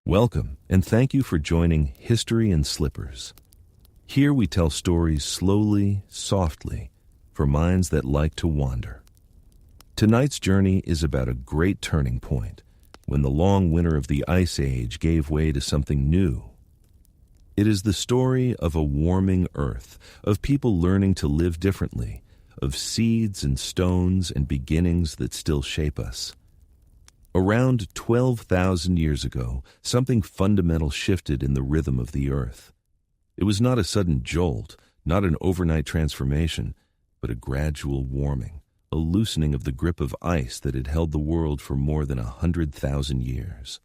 Welcome, and thank you for joining History in Slippers. Here we tell stories slowly, softly, for minds that like to wander. Tonight's journey is about a great turning point, when the long winter of the Ice Age gave way to something new. It is the story of a warming Earth, of people learning to live differently, of seeds and stones and beginnings that still shape us. Around 12,000 years ago, something fundamental shifted in the rhythm of the Earth. It was not a sudden jolt, not an overnight transformation, but a gradual warming, a loosening of the grip of ice that had held the world for more than 100,000 years.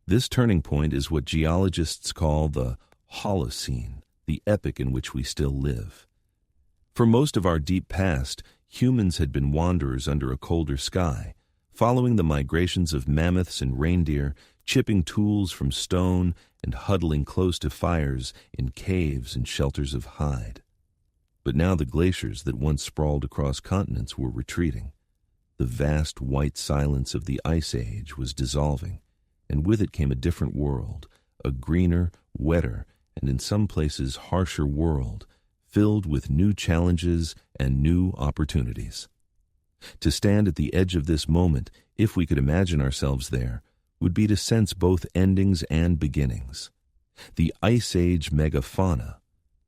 This turning point is what geologists call the Holocene, the epoch in which we still live. For most of our deep past, humans had been wanderers under a colder sky, following the migrations of mammoths and reindeer, chipping tools from stone and huddling close to fires in caves and shelters of hide. But now the glaciers that once sprawled across continents were retreating. The vast white silence of the Ice Age was dissolving, and with it came a different world, a greener, wetter, and in some places harsher world, filled with new challenges and new opportunities. To stand at the edge of this moment, if we could imagine ourselves there, would be to sense both endings and beginnings. The Ice Age megafauna,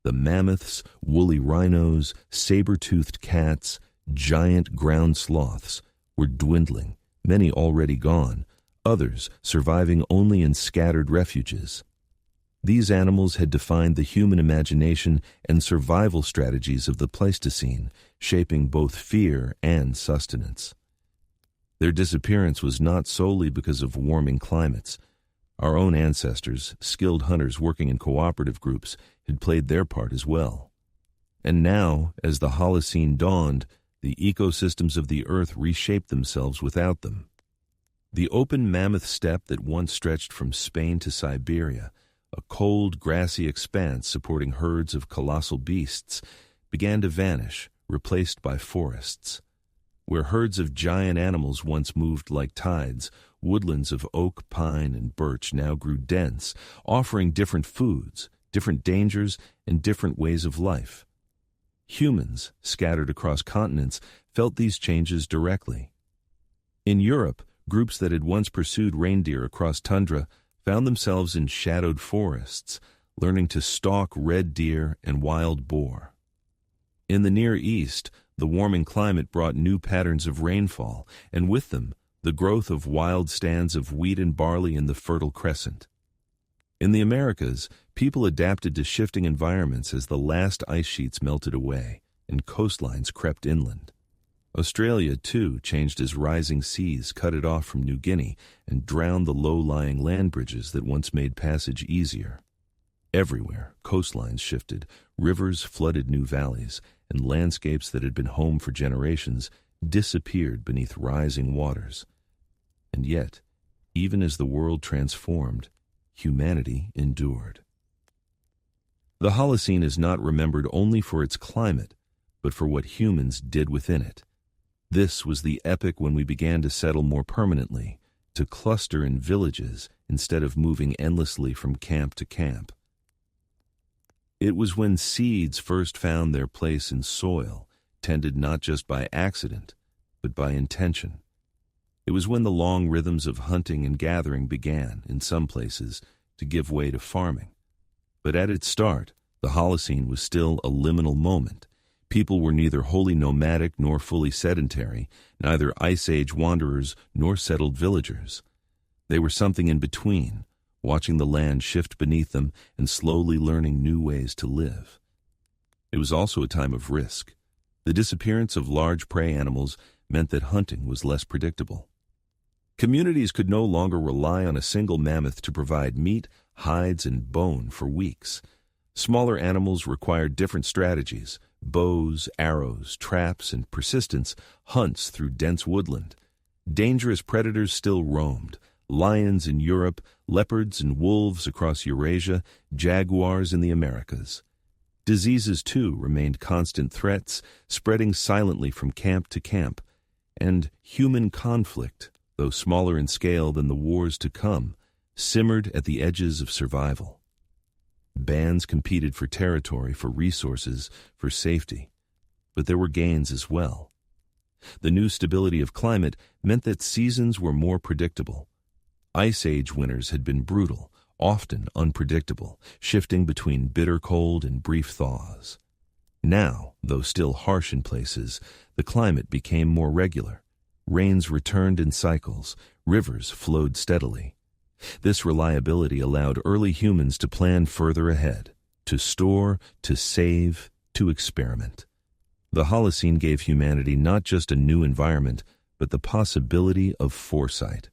the mammoths, woolly rhinos, saber-toothed cats, giant ground sloths, were dwindling, many already gone, others surviving only in scattered refuges. These animals had defined the human imagination and survival strategies of the Pleistocene, shaping both fear and sustenance. Their disappearance was not solely because of warming climates. Our own ancestors, skilled hunters working in cooperative groups, had played their part as well. And now, as the Holocene dawned, the ecosystems of the Earth reshaped themselves without them. The open mammoth steppe that once stretched from Spain to Siberia, a cold, grassy expanse supporting herds of colossal beasts, began to vanish, replaced by forests. Where herds of giant animals once moved like tides, woodlands of oak, pine, and birch now grew dense, offering different foods, different dangers, and different ways of life. Humans, scattered across continents, felt these changes directly. In Europe, groups that had once pursued reindeer across tundra found themselves in shadowed forests, learning to stalk red deer and wild boar. In the Near East, the warming climate brought new patterns of rainfall, and with them, the growth of wild stands of wheat and barley in the Fertile Crescent. In the Americas, people adapted to shifting environments as the last ice sheets melted away and coastlines crept inland. Australia, too, changed as rising seas cut it off from New Guinea and drowned the low-lying land bridges that once made passage easier. Everywhere, coastlines shifted, rivers flooded new valleys, and landscapes that had been home for generations disappeared beneath rising waters. And yet, even as the world transformed, humanity endured. The Holocene is not remembered only for its climate, but for what humans did within it. This was the epoch when we began to settle more permanently, to cluster in villages instead of moving endlessly from camp to camp. It was when seeds first found their place in soil, tended not just by accident, but by intention. It was when the long rhythms of hunting and gathering began, in some places, to give way to farming. But at its start, the Holocene was still a liminal moment. People were neither wholly nomadic nor fully sedentary, neither Ice Age wanderers nor settled villagers. They were something in between, watching the land shift beneath them and slowly learning new ways to live. It was also a time of risk. The disappearance of large prey animals meant that hunting was less predictable. Communities could no longer rely on a single mammoth to provide meat, hides, and bone for weeks. Smaller animals required different strategies: bows, arrows, traps, and persistence hunts through dense woodland. Dangerous predators still roamed: lions in Europe, leopards and wolves across Eurasia, jaguars in the Americas. Diseases, too, remained constant threats, spreading silently from camp to camp. And human conflict, though smaller in scale than the wars to come, simmered at the edges of survival. Bands competed for territory, for resources, for safety. But there were gains as well. The new stability of climate meant that seasons were more predictable. Ice Age winters had been brutal, often unpredictable, shifting between bitter cold and brief thaws. Now, though still harsh in places, the climate became more regular. Rains returned in cycles, rivers flowed steadily. This reliability allowed early humans to plan further ahead, to store, to save, to experiment. The Holocene gave humanity not just a new environment, but the possibility of foresight.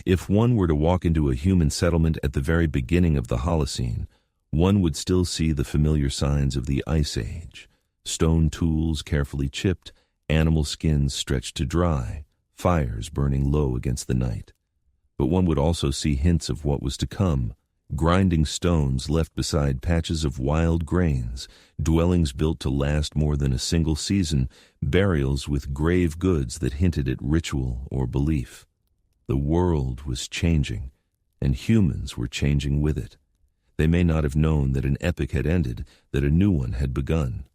If one were to walk into a human settlement at the very beginning of the Holocene, one would still see the familiar signs of the Ice Age: stone tools carefully chipped, animal skins stretched to dry, fires burning low against the night. But one would also see hints of what was to come: grinding stones left beside patches of wild grains, dwellings built to last more than a single season, burials with grave goods that hinted at ritual or belief. The world was changing, and humans were changing with it. They may not have known that an epoch had ended, that a new one had begun.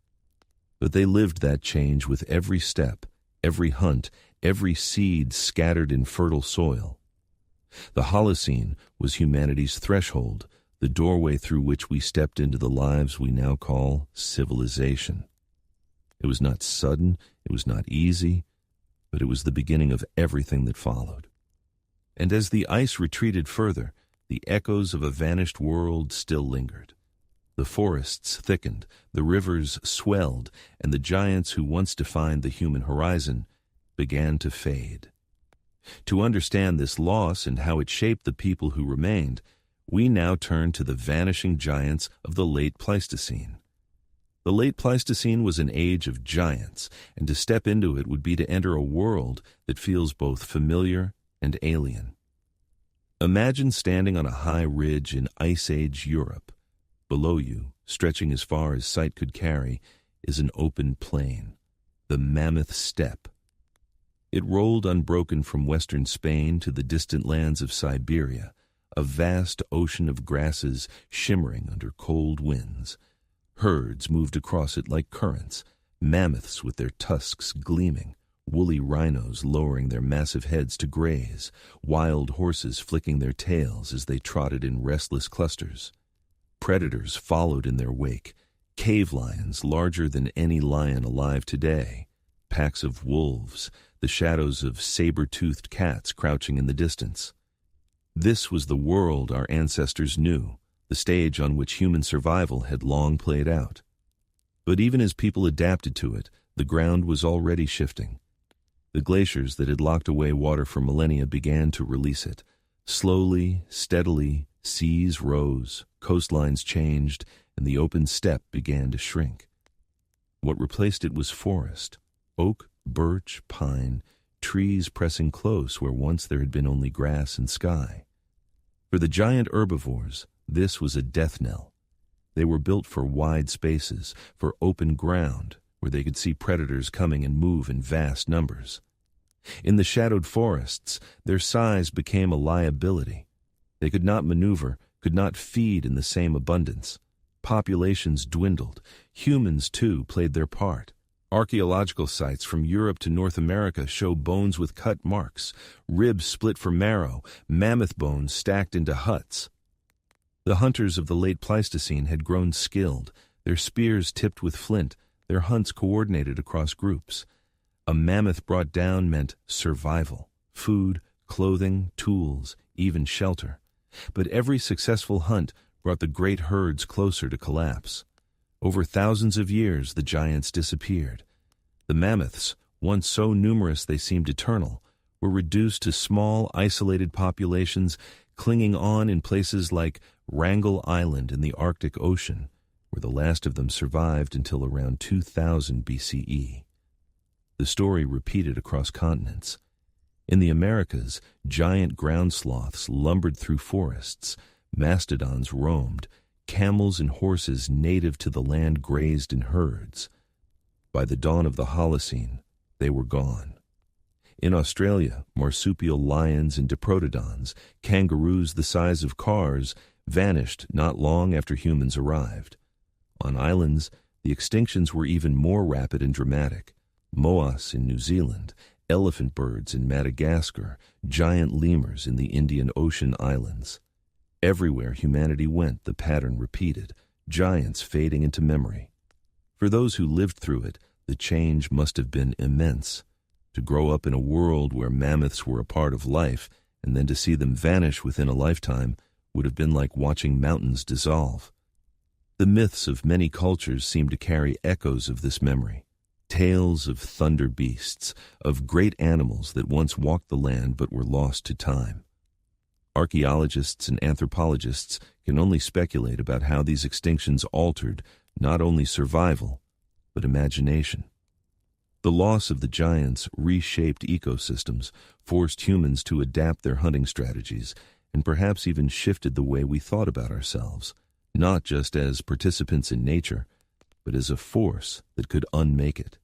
But they lived that change with every step, every hunt, every seed scattered in fertile soil. The Holocene was humanity's threshold, the doorway through which we stepped into the lives we now call civilization. It was not sudden, it was not easy, but it was the beginning of everything that followed. And as the ice retreated further, the echoes of a vanished world still lingered. The forests thickened, the rivers swelled, and the giants who once defined the human horizon began to fade. To understand this loss and how it shaped the people who remained, we now turn to the vanishing giants of the late Pleistocene. The late Pleistocene was an age of giants, and to step into it would be to enter a world that feels both familiar and alien. Imagine standing on a high ridge in Ice Age Europe. Below you, stretching as far as sight could carry, is an open plain, the Mammoth Steppe. It rolled unbroken from western Spain to the distant lands of Siberia, a vast ocean of grasses shimmering under cold winds. Herds moved across it like currents, mammoths with their tusks gleaming, woolly rhinos lowering their massive heads to graze, wild horses flicking their tails as they trotted in restless clusters. Predators followed in their wake, cave lions larger than any lion alive today, packs of wolves, the shadows of saber-toothed cats crouching in the distance. This was the world our ancestors knew, the stage on which human survival had long played out. But even as people adapted to it, the ground was already shifting. The glaciers that had locked away water for millennia began to release it. Slowly, steadily, seas rose, coastlines changed, and the open steppe began to shrink. What replaced it was forest: oak, birch, pine, trees pressing close where once there had been only grass and sky. For the giant herbivores, this was a death knell. They were built for wide spaces, for open ground, where they could see predators coming and move in vast numbers. In the shadowed forests, their size became a liability. They could not maneuver, could not feed in the same abundance. Populations dwindled. Humans, too, played their part. Archaeological sites from Europe to North America show bones with cut marks, ribs split for marrow, mammoth bones stacked into huts. The hunters of the late Pleistocene had grown skilled, their spears tipped with flint, their hunts coordinated across groups. A mammoth brought down meant survival, food, clothing, tools, even shelter. But every successful hunt brought the great herds closer to collapse. Over thousands of years, the giants disappeared. The mammoths, once so numerous they seemed eternal, were reduced to small, isolated populations clinging on in places like Wrangel Island in the Arctic Ocean, where the last of them survived until around 2000 BCE. The story repeated across continents. In the Americas, giant ground sloths lumbered through forests, mastodons roamed, camels and horses native to the land grazed in herds. By the dawn of the Holocene, they were gone. In Australia, marsupial lions and diprotodons, kangaroos the size of cars, vanished not long after humans arrived. On islands, the extinctions were even more rapid and dramatic. Moas in New Zealand, elephant birds in Madagascar, giant lemurs in the Indian Ocean islands. Everywhere humanity went, the pattern repeated, giants fading into memory. For those who lived through it, the change must have been immense. To grow up in a world where mammoths were a part of life, and then to see them vanish within a lifetime, would have been like watching mountains dissolve. The myths of many cultures seem to carry echoes of this memory. Tales of thunder beasts, of great animals that once walked the land but were lost to time. Archaeologists and anthropologists can only speculate about how these extinctions altered not only survival, but imagination. The loss of the giants reshaped ecosystems, forced humans to adapt their hunting strategies, and perhaps even shifted the way we thought about ourselves, not just as participants in nature, but as a force that could unmake it.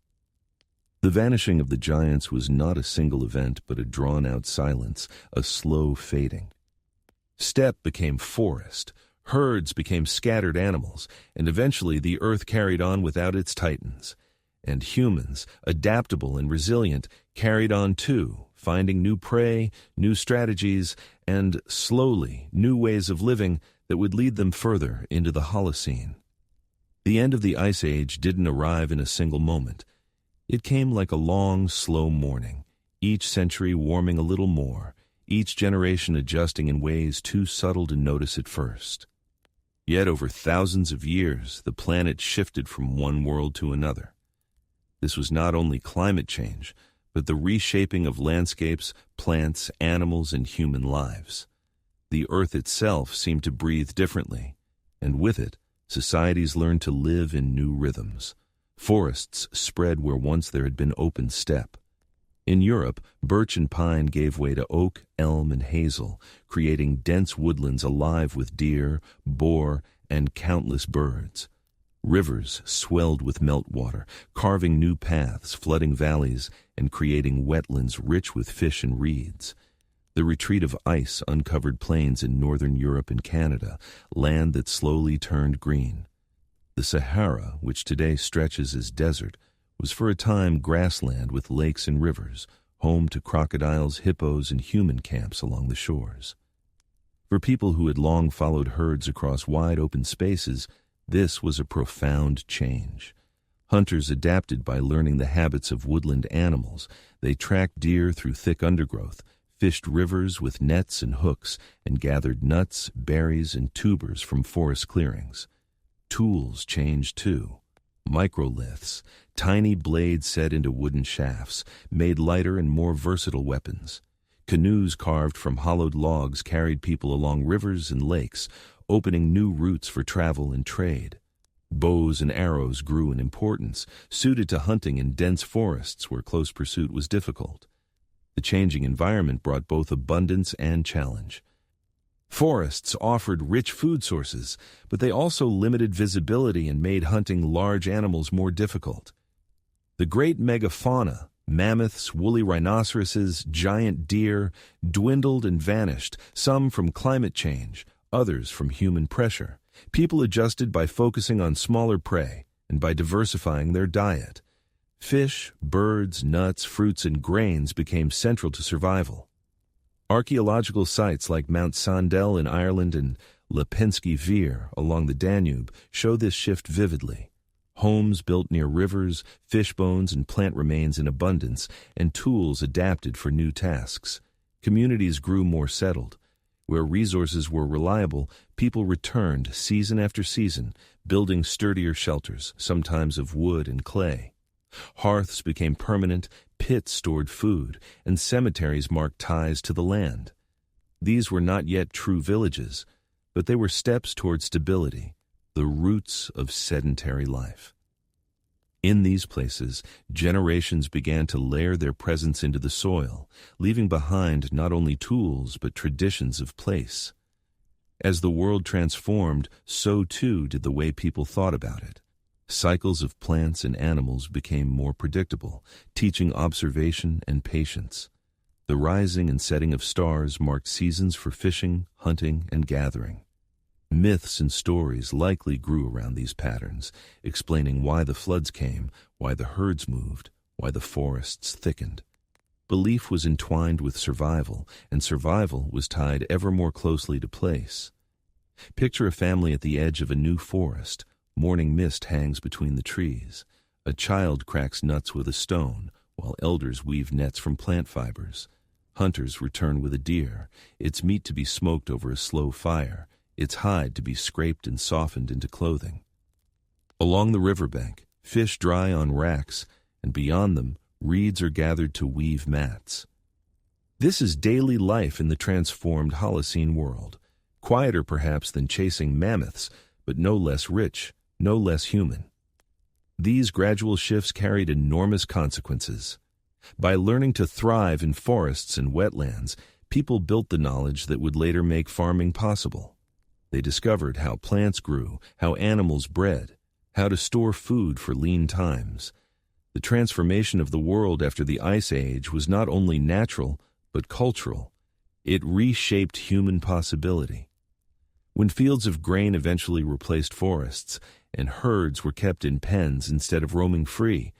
The vanishing of the giants was not a single event, but a drawn-out silence, a slow fading. Steppe became forest, herds became scattered animals, and eventually the earth carried on without its titans. And humans, adaptable and resilient, carried on too, finding new prey, new strategies, and, slowly, new ways of living that would lead them further into the Holocene. The end of the Ice Age didn't arrive in a single moment. It came like a long, slow morning, each century warming a little more, each generation adjusting in ways too subtle to notice at first. Yet over thousands of years, the planet shifted from one world to another. This was not only climate change, but the reshaping of landscapes, plants, animals, and human lives. The Earth itself seemed to breathe differently, and with it, societies learned to live in new rhythms. Forests spread where once there had been open steppe. In Europe, birch and pine gave way to oak, elm, and hazel, creating dense woodlands alive with deer, boar, and countless birds. Rivers swelled with meltwater, carving new paths, flooding valleys, and creating wetlands rich with fish and reeds. The retreat of ice uncovered plains in northern Europe and Canada, land that slowly turned green. The Sahara, which today stretches as desert, was for a time grassland with lakes and rivers, home to crocodiles, hippos, and human camps along the shores. For people who had long followed herds across wide open spaces, this was a profound change. Hunters adapted by learning the habits of woodland animals. They tracked deer through thick undergrowth, fished rivers with nets and hooks, and gathered nuts, berries, and tubers from forest clearings. Tools changed too. Microliths, tiny blades set into wooden shafts, made lighter and more versatile weapons. Canoes carved from hollowed logs carried people along rivers and lakes, opening new routes for travel and trade. Bows and arrows grew in importance, suited to hunting in dense forests where close pursuit was difficult. The changing environment brought both abundance and challenge. Forests offered rich food sources, but they also limited visibility and made hunting large animals more difficult. The great megafauna, mammoths, woolly rhinoceroses, giant deer, dwindled and vanished, some from climate change, others from human pressure. People adjusted by focusing on smaller prey and by diversifying their diet. Fish, birds, nuts, fruits, and grains became central to survival. Archaeological sites like Mount Sandel in Ireland and Lepenski Vir along the Danube show this shift vividly. Homes built near rivers, fish bones and plant remains in abundance, and tools adapted for new tasks. Communities grew more settled. Where resources were reliable, people returned season after season, building sturdier shelters, sometimes of wood and clay. Hearths became permanent, pits stored food, and cemeteries marked ties to the land. These were not yet true villages, but they were steps toward stability, the roots of sedentary life. In these places, generations began to layer their presence into the soil, leaving behind not only tools but traditions of place. As the world transformed, so too did the way people thought about it. Cycles of plants and animals became more predictable, teaching observation and patience. The rising and setting of stars marked seasons for fishing, hunting, and gathering. Myths and stories likely grew around these patterns, explaining why the floods came, why the herds moved, why the forests thickened. Belief was entwined with survival, and survival was tied ever more closely to place. Picture a family at the edge of a new forest. Morning mist hangs between the trees. A child cracks nuts with a stone, while elders weave nets from plant fibers. Hunters return with a deer, its meat to be smoked over a slow fire, its hide to be scraped and softened into clothing. Along the riverbank, fish dry on racks, and beyond them, reeds are gathered to weave mats. This is daily life in the transformed Holocene world, quieter perhaps than chasing mammoths, but no less rich, no less human. These gradual shifts carried enormous consequences. By learning to thrive in forests and wetlands, people built the knowledge that would later make farming possible. They discovered how plants grew, how animals bred, how to store food for lean times. The transformation of the world after the Ice Age was not only natural, but cultural. It reshaped human possibility. When fields of grain eventually replaced forests, and herds were kept in pens instead of roaming free,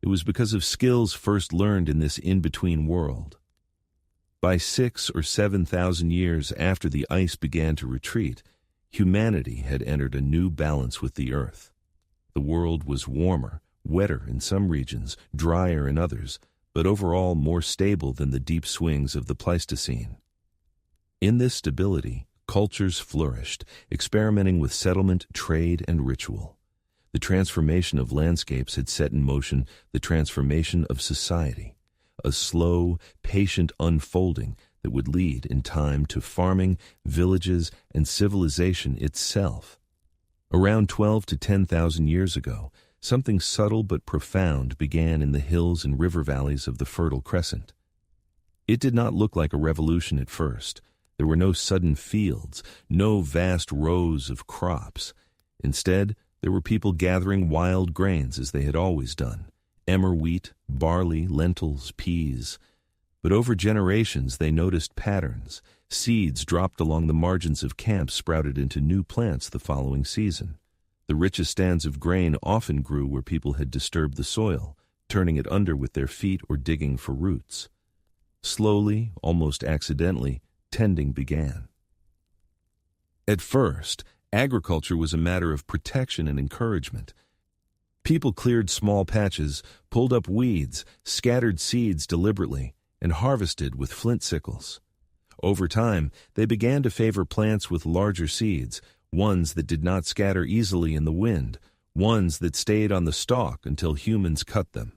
it was because of skills first learned in this in-between world. By 6,000 or 7,000 years after the ice began to retreat, humanity had entered a new balance with the earth. The world was warmer, wetter in some regions, drier in others, but overall more stable than the deep swings of the Pleistocene. In this stability, cultures flourished, experimenting with settlement, trade, and ritual. The transformation of landscapes had set in motion the transformation of society, a slow, patient unfolding that would lead in time to farming, villages, and civilization itself. Around 12 to 10,000 years ago, something subtle but profound began in the hills and river valleys of the Fertile Crescent. It did not look like a revolution at first. There were no sudden fields, no vast rows of crops. Instead, there were people gathering wild grains as they had always done, emmer wheat, barley, lentils, peas. But over generations they noticed patterns. Seeds dropped along the margins of camps sprouted into new plants the following season. The richest stands of grain often grew where people had disturbed the soil, turning it under with their feet or digging for roots. Slowly, almost accidentally, tending began. At first, agriculture was a matter of protection and encouragement. People cleared small patches, pulled up weeds, scattered seeds deliberately, and harvested with flint sickles. Over time, they began to favor plants with larger seeds, ones that did not scatter easily in the wind, ones that stayed on the stalk until humans cut them.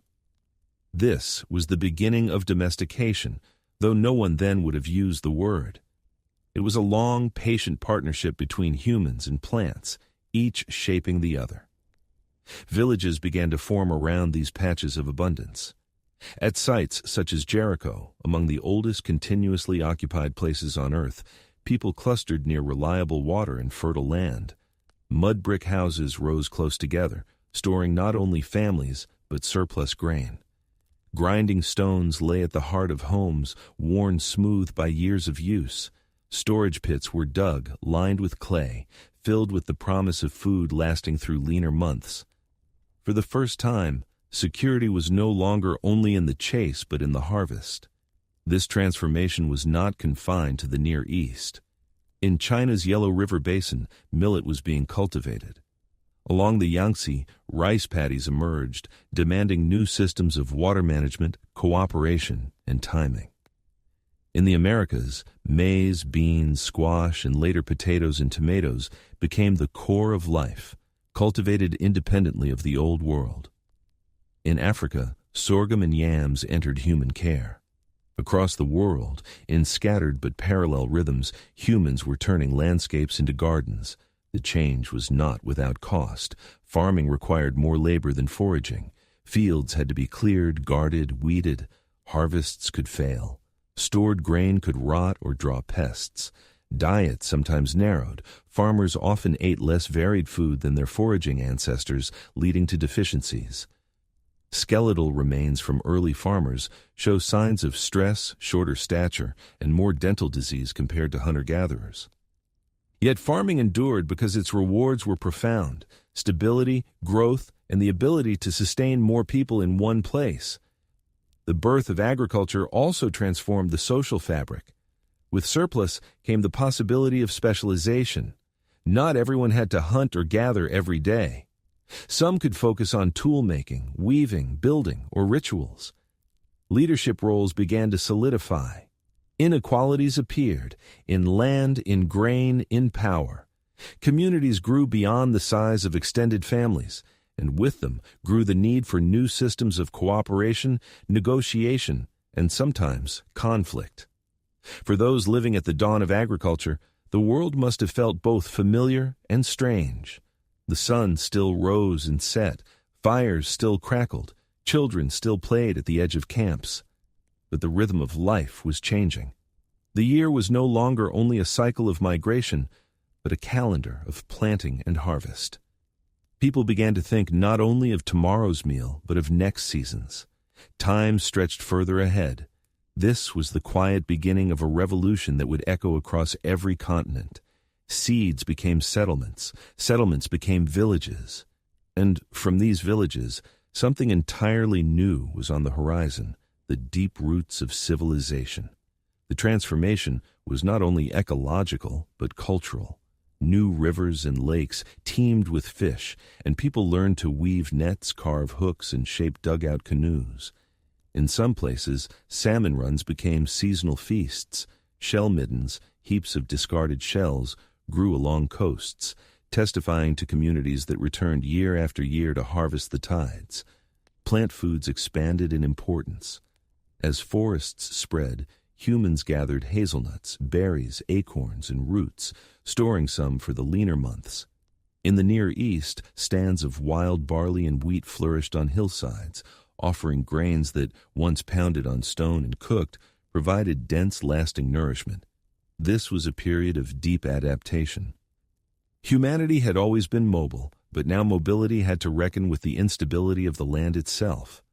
This was the beginning of domestication, though no one then would have used the word. It was a long, patient partnership between humans and plants, each shaping the other. Villages began to form around these patches of abundance. At sites such as Jericho, among the oldest continuously occupied places on Earth, people clustered near reliable water and fertile land. Mud brick houses rose close together, storing not only families, but surplus grain. Grinding stones lay at the heart of homes, worn smooth by years of use. Storage pits were dug, lined with clay, filled with the promise of food lasting through leaner months. For the first time, security was no longer only in the chase but in the harvest. This transformation was not confined to the Near East. In China's Yellow River Basin, millet was being cultivated. Along the Yangtze, rice paddies emerged, demanding new systems of water management, cooperation, and timing. In the Americas, maize, beans, squash, and later potatoes and tomatoes became the core of life, cultivated independently of the Old World. In Africa, sorghum and yams entered human care. Across the world, in scattered but parallel rhythms, humans were turning landscapes into gardens. The change was not without cost. Farming required more labor than foraging. Fields had to be cleared, guarded, weeded. Harvests could fail. Stored grain could rot or draw pests. Diets sometimes narrowed. Farmers often ate less varied food than their foraging ancestors, leading to deficiencies. Skeletal remains from early farmers show signs of stress, shorter stature, and more dental disease compared to hunter-gatherers. Yet farming endured because its rewards were profound: stability, growth, and the ability to sustain more people in one place. The birth of agriculture also transformed the social fabric. With surplus came the possibility of specialization. Not everyone had to hunt or gather every day. Some could focus on tool-making, weaving, building, or rituals. Leadership roles began to solidify. Inequalities appeared, in land, in grain, in power. Communities grew beyond the size of extended families, and with them grew the need for new systems of cooperation, negotiation, and sometimes conflict. For those living at the dawn of agriculture, the world must have felt both familiar and strange. The sun still rose and set, fires still crackled, children still played at the edge of camps. But the rhythm of life was changing. The year was no longer only a cycle of migration, but a calendar of planting and harvest. People began to think not only of tomorrow's meal, but of next season's. Time stretched further ahead. This was the quiet beginning of a revolution that would echo across every continent. Seeds became settlements, settlements became villages. And from these villages, something entirely new was on the horizon: the deep roots of civilization. The transformation was not only ecological, but cultural. New rivers and lakes teemed with fish, and people learned to weave nets, carve hooks, and shape dugout canoes. In some places, salmon runs became seasonal feasts. Shell middens, heaps of discarded shells, grew along coasts, testifying to communities that returned year after year to harvest the tides. Plant foods expanded in importance. As forests spread, humans gathered hazelnuts, berries, acorns, and roots, storing some for the leaner months. In the Near East, stands of wild barley and wheat flourished on hillsides, offering grains that, once pounded on stone and cooked, provided dense, lasting nourishment. This was a period of deep adaptation. Humanity had always been mobile, but now mobility had to reckon with the instability of the land itself.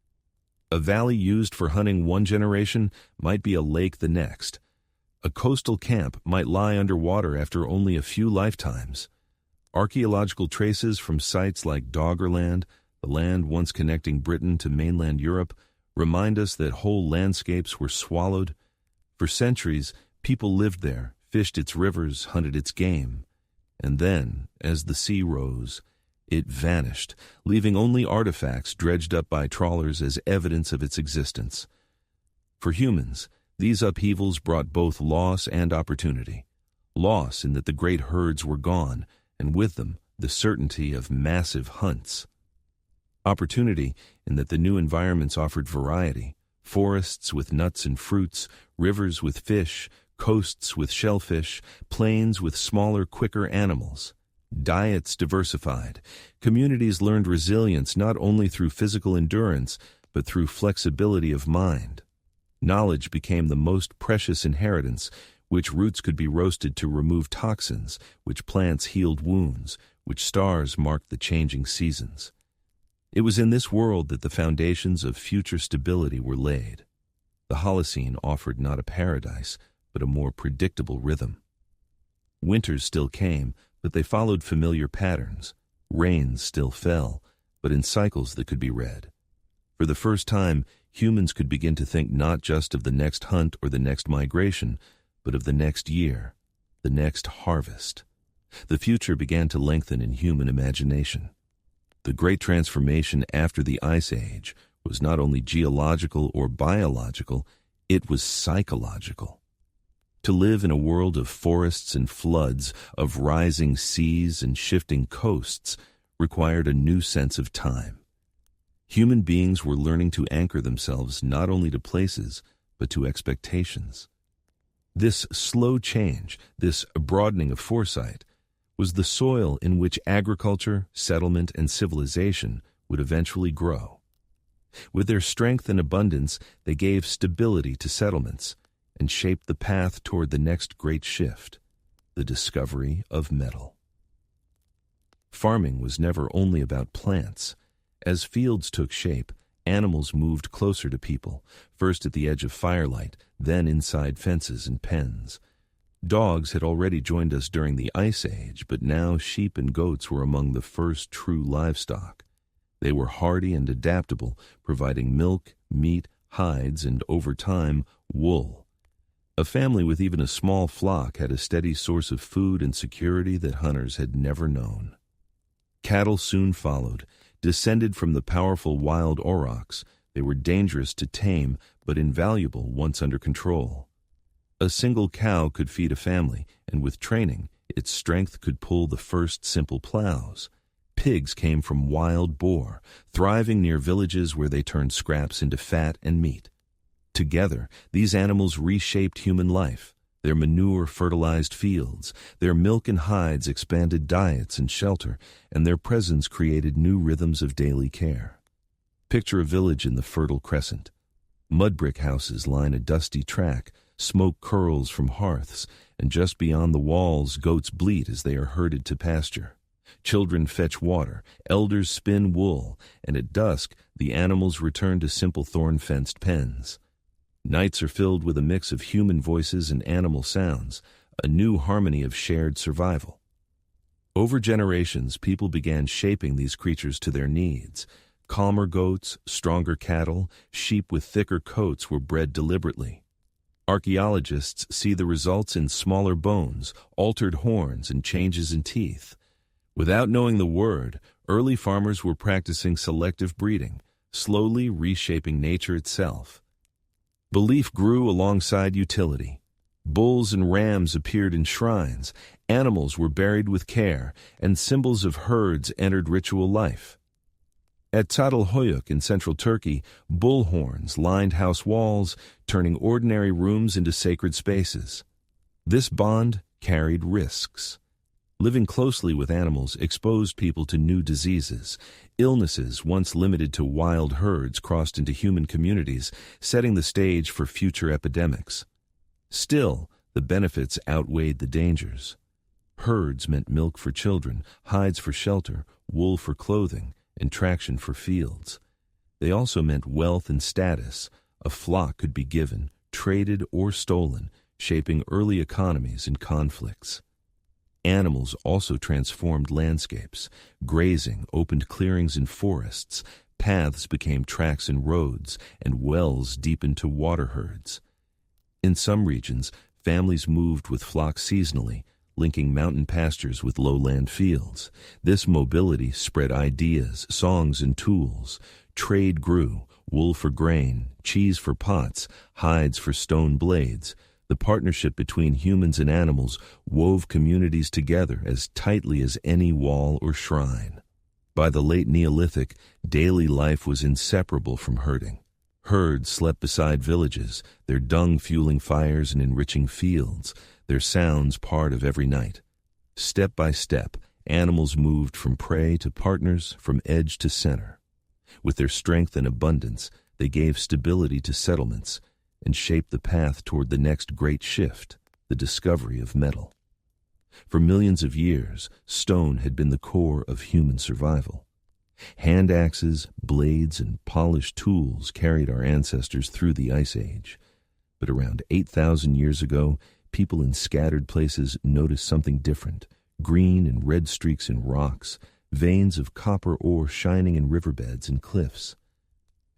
A valley used for hunting one generation might be a lake the next. A coastal camp might lie underwater after only a few lifetimes. Archaeological traces from sites like Doggerland, the land once connecting Britain to mainland Europe, remind us that whole landscapes were swallowed. For centuries, people lived there, fished its rivers, hunted its game. And then, as the sea rose, it vanished, leaving only artifacts dredged up by trawlers as evidence of its existence. For humans, these upheavals brought both loss and opportunity. Loss in that the great herds were gone, and with them, the certainty of massive hunts. Opportunity in that the new environments offered variety: forests with nuts and fruits, rivers with fish, coasts with shellfish, plains with smaller, quicker animals. Diets diversified. Communities learned resilience not only through physical endurance, but through flexibility of mind. Knowledge became the most precious inheritance: which roots could be roasted to remove toxins, which plants healed wounds, which stars marked the changing seasons. It was in this world that the foundations of future stability were laid. The Holocene offered not a paradise, but a more predictable rhythm. Winters still came, but they followed familiar patterns. Rains still fell, but in cycles that could be read. For the first time, humans could begin to think not just of the next hunt or the next migration, but of the next year, the next harvest. The future began to lengthen in human imagination. The great transformation after the Ice Age was not only geological or biological, it was psychological. To live in a world of forests and floods, of rising seas and shifting coasts, required a new sense of time. Human beings were learning to anchor themselves not only to places, but to expectations. This slow change, this broadening of foresight, was the soil in which agriculture, settlement, and civilization would eventually grow. With their strength and abundance, they gave stability to settlements and shaped the path toward the next great shift. the discovery of metal. Farming was never only about plants. As fields took shape, animals moved closer to people, first at the edge of firelight, then inside fences and pens. Dogs had already joined us during the Ice Age, but now sheep and goats were among the first true livestock. They were hardy and adaptable, providing milk, meat, hides, and, over time, wool. A family with even a small flock had a steady source of food and security that hunters had never known. Cattle soon followed. Descended from the powerful wild aurochs, they were dangerous to tame but invaluable once under control. A single cow could feed a family, and with training, its strength could pull the first simple plows. Pigs came from wild boar, thriving near villages where they turned scraps into fat and meat. Together, these animals reshaped human life. Their manure fertilized fields, their milk and hides expanded diets and shelter, and their presence created new rhythms of daily care. Picture a village in the Fertile Crescent. Mud brick houses line a dusty track, smoke curls from hearths, and just beyond the walls, goats bleat as they are herded to pasture. Children fetch water, elders spin wool, and at dusk, the animals return to simple thorn-fenced pens. Nights are filled with a mix of human voices and animal sounds, a new harmony of shared survival. Over generations, people began shaping these creatures to their needs. Calmer goats, stronger cattle, sheep with thicker coats were bred deliberately. Archaeologists see the results in smaller bones, altered horns, and changes in teeth. Without knowing the word, early farmers were practicing selective breeding, slowly reshaping nature itself. Belief grew alongside utility. Bulls and rams appeared in shrines, animals were buried with care, and symbols of herds entered ritual life. At Çatalhöyük in central Turkey, bull horns lined house walls, turning ordinary rooms into sacred spaces. This bond carried risks. Living closely with animals exposed people to new diseases. Illnesses once limited to wild herds crossed into human communities, setting the stage for future epidemics. Still, the benefits outweighed the dangers. Herds meant milk for children, hides for shelter, wool for clothing, and traction for fields. They also meant wealth and status. A flock could be given, traded, or stolen, shaping early economies and conflicts. Animals also transformed landscapes. Grazing opened clearings and forests, paths became tracks and roads, and wells deepened to water herds. In some regions, families moved with flocks seasonally, linking mountain pastures with lowland fields. This mobility spread ideas, songs, and tools. Trade grew, wool for grain, cheese for pots, hides for stone blades. The partnership between humans and animals wove communities together as tightly as any wall or shrine. By the late Neolithic, daily life was inseparable from herding. Herds slept beside villages, their dung fueling fires and enriching fields, their sounds part of every night. Step by step, animals moved from prey to partners, from edge to center. With their strength and abundance, they gave stability to settlements and shaped the path toward the next great shift, the discovery of metal. For millions of years, stone had been the core of human survival. Hand axes, blades, and polished tools carried our ancestors through the Ice Age. But around 8,000 years ago, people in scattered places noticed something different: green and red streaks in rocks, veins of copper ore shining in riverbeds and cliffs.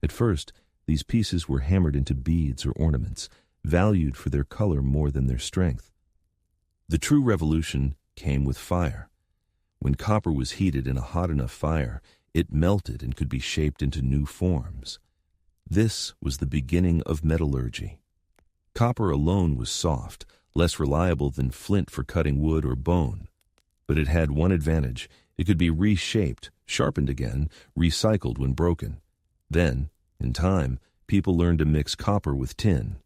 At first, these pieces were hammered into beads or ornaments, valued for their color more than their strength. The true revolution came with fire. When copper was heated in a hot enough fire, it melted and could be shaped into new forms. This was the beginning of metallurgy. Copper alone was soft, less reliable than flint for cutting wood or bone. But it had one advantage: it could be reshaped, sharpened again, recycled when broken. Then, in time, people learned to mix copper with tin.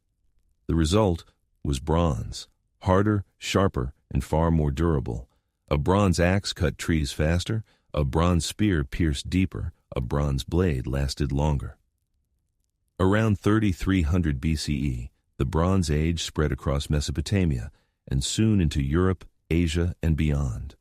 The result was bronze, harder, sharper, and far more durable. A bronze axe cut trees faster, a bronze spear pierced deeper, a bronze blade lasted longer. Around 3300 BCE, the Bronze Age spread across Mesopotamia and soon into Europe, Asia, and beyond.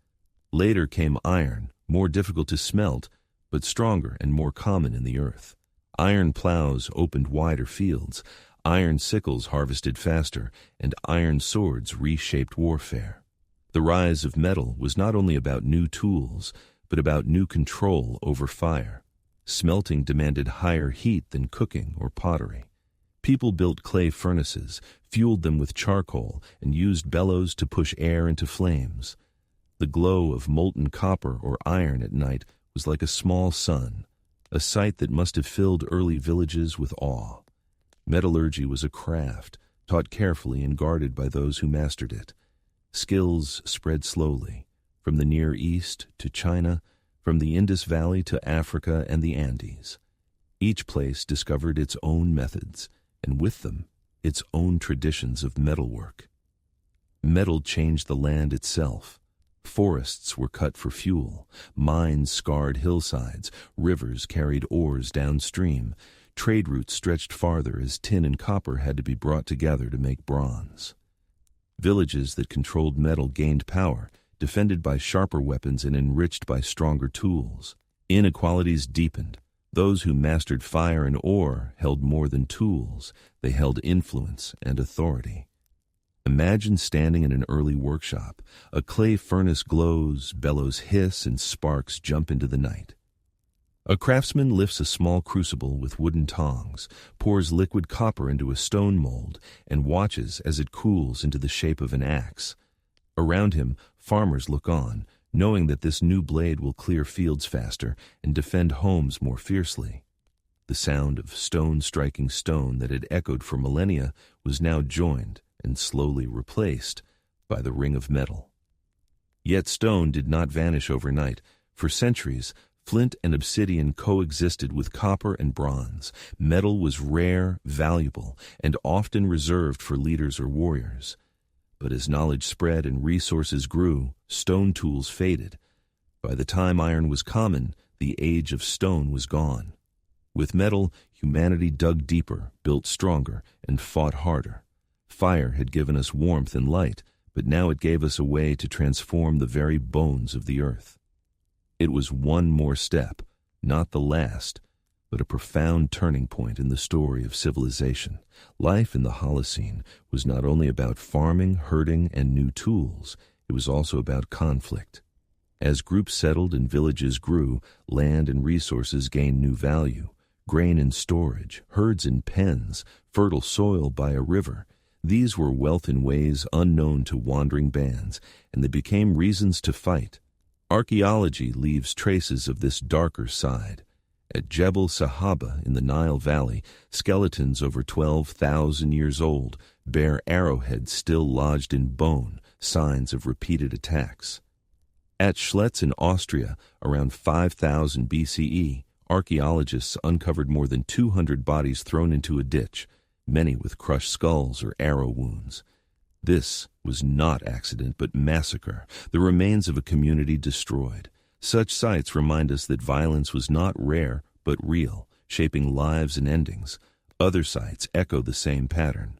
Later came iron, more difficult to smelt, but stronger and more common in the earth. Iron plows opened wider fields, iron sickles harvested faster, and iron swords reshaped warfare. The rise of metal was not only about new tools, but about new control over fire. Smelting demanded higher heat than cooking or pottery. People built clay furnaces, fueled them with charcoal, and used bellows to push air into flames. The glow of molten copper or iron at night was like a small sun, a sight that must have filled early villages with awe. Metallurgy was a craft, taught carefully and guarded by those who mastered it. Skills spread slowly, from the Near East to China, from the Indus Valley to Africa and the Andes. Each place discovered its own methods, and with them, its own traditions of metalwork. Metal changed the land itself. Forests were cut for fuel, mines scarred hillsides, rivers carried ores downstream, trade routes stretched farther as tin and copper had to be brought together to make bronze. Villages that controlled metal gained power, defended by sharper weapons and enriched by stronger tools. Inequalities deepened. Those who mastered fire and ore held more than tools. They held influence and authority. Imagine standing in an early workshop. A clay furnace glows, bellows hiss, and sparks jump into the night. A craftsman lifts a small crucible with wooden tongs, pours liquid copper into a stone mold, and watches as it cools into the shape of an axe. Around him, farmers look on, knowing that this new blade will clear fields faster and defend homes more fiercely. The sound of stone striking stone that had echoed for millennia was now joined and slowly replaced by the ring of metal. Yet stone did not vanish overnight. For centuries, flint and obsidian coexisted with copper and bronze. Metal was rare, valuable, and often reserved for leaders or warriors. But as knowledge spread and resources grew, stone tools faded. By the time iron was common, the age of stone was gone. With metal, humanity dug deeper, built stronger, and fought harder. Fire had given us warmth and light, but now it gave us a way to transform the very bones of the earth. It was one more step, not the last, but a profound turning point in the story of civilization. Life in the Holocene was not only about farming, herding, and new tools, it was also about conflict. As groups settled and villages grew, land and resources gained new value. Grain in storage, herds in pens, fertile soil by a river. These were wealth in ways unknown to wandering bands, and they became reasons to fight. Archaeology leaves traces of this darker side. At Jebel Sahaba in the Nile Valley, skeletons over 12,000 years old bear arrowheads still lodged in bone, signs of repeated attacks. At Schlitz in Austria, around 5000 BCE, archaeologists uncovered more than 200 bodies thrown into a ditch, many with crushed skulls or arrow wounds. This was not accident but massacre, the remains of a community destroyed. Such sites remind us that violence was not rare but real, shaping lives and endings. Other sites echo the same pattern.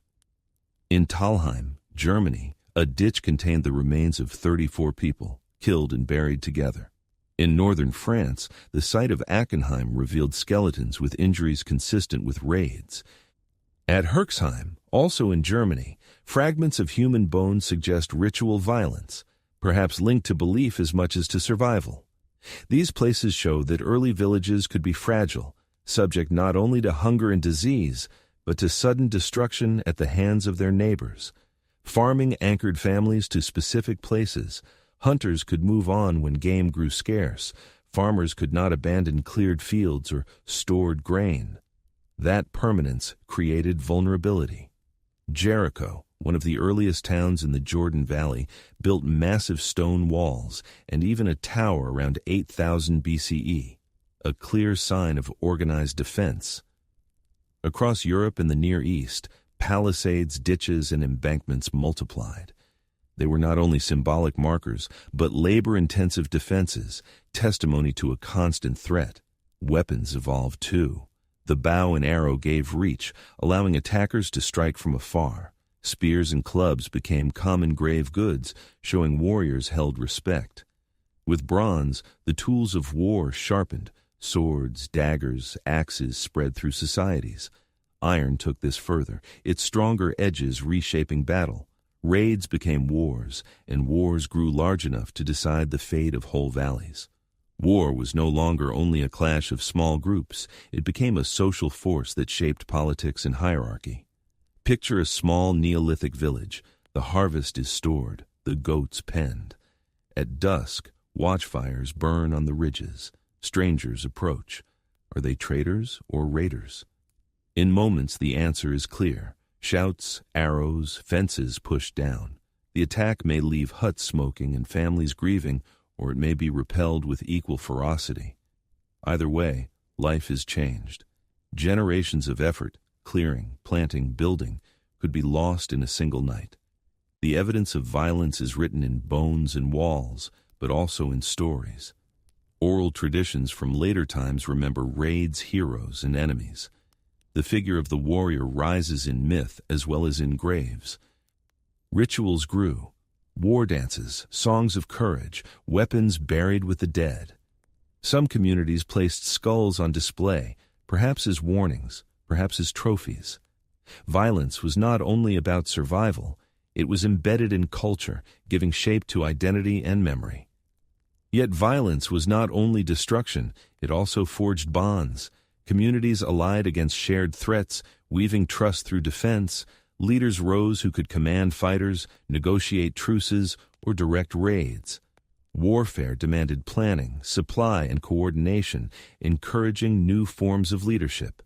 In Talheim, Germany, a ditch contained the remains of 34 people, killed and buried together. In northern France, the site of Achenheim revealed skeletons with injuries consistent with raids. At Herxheim, also in Germany, fragments of human bones suggest ritual violence, perhaps linked to belief as much as to survival. These places show that early villages could be fragile, subject not only to hunger and disease, but to sudden destruction at the hands of their neighbors. Farming anchored families to specific places. Hunters could move on when game grew scarce. Farmers could not abandon cleared fields or stored grain. That permanence created vulnerability. Jericho, one of the earliest towns in the Jordan Valley, built massive stone walls and even a tower around 8000 BCE, a clear sign of organized defense. Across Europe and the Near East, palisades, ditches, and embankments multiplied. They were not only symbolic markers, but labor-intensive defenses, testimony to a constant threat. Weapons evolved too. The bow and arrow gave reach, allowing attackers to strike from afar. Spears and clubs became common grave goods, showing warriors held respect. With bronze, the tools of war sharpened. Swords, daggers, axes spread through societies. Iron took this further, its stronger edges reshaping battle. Raids became wars, and wars grew large enough to decide the fate of whole valleys. War was no longer only a clash of small groups. It became a social force that shaped politics and hierarchy. Picture a small Neolithic village. The harvest is stored, the goats penned. At dusk, watchfires burn on the ridges. Strangers approach. Are they traders or raiders? In moments, the answer is clear. Shouts, arrows, fences pushed down. The attack may leave huts smoking and families grieving, or it may be repelled with equal ferocity. Either way, life is changed. Generations of effort, clearing, planting, building, could be lost in a single night. The evidence of violence is written in bones and walls, but also in stories. Oral traditions from later times remember raids, heroes, and enemies. The figure of the warrior rises in myth as well as in graves. Rituals grew. War dances, songs of courage, weapons buried with the dead. Some communities placed skulls on display, perhaps as warnings, perhaps as trophies. Violence was not only about survival, it was embedded in culture, giving shape to identity and memory. Yet violence was not only destruction, it also forged bonds. Communities allied against shared threats, weaving trust through defense. Leaders rose who could command fighters, negotiate truces, or direct raids. Warfare demanded planning, supply, and coordination, encouraging new forms of leadership.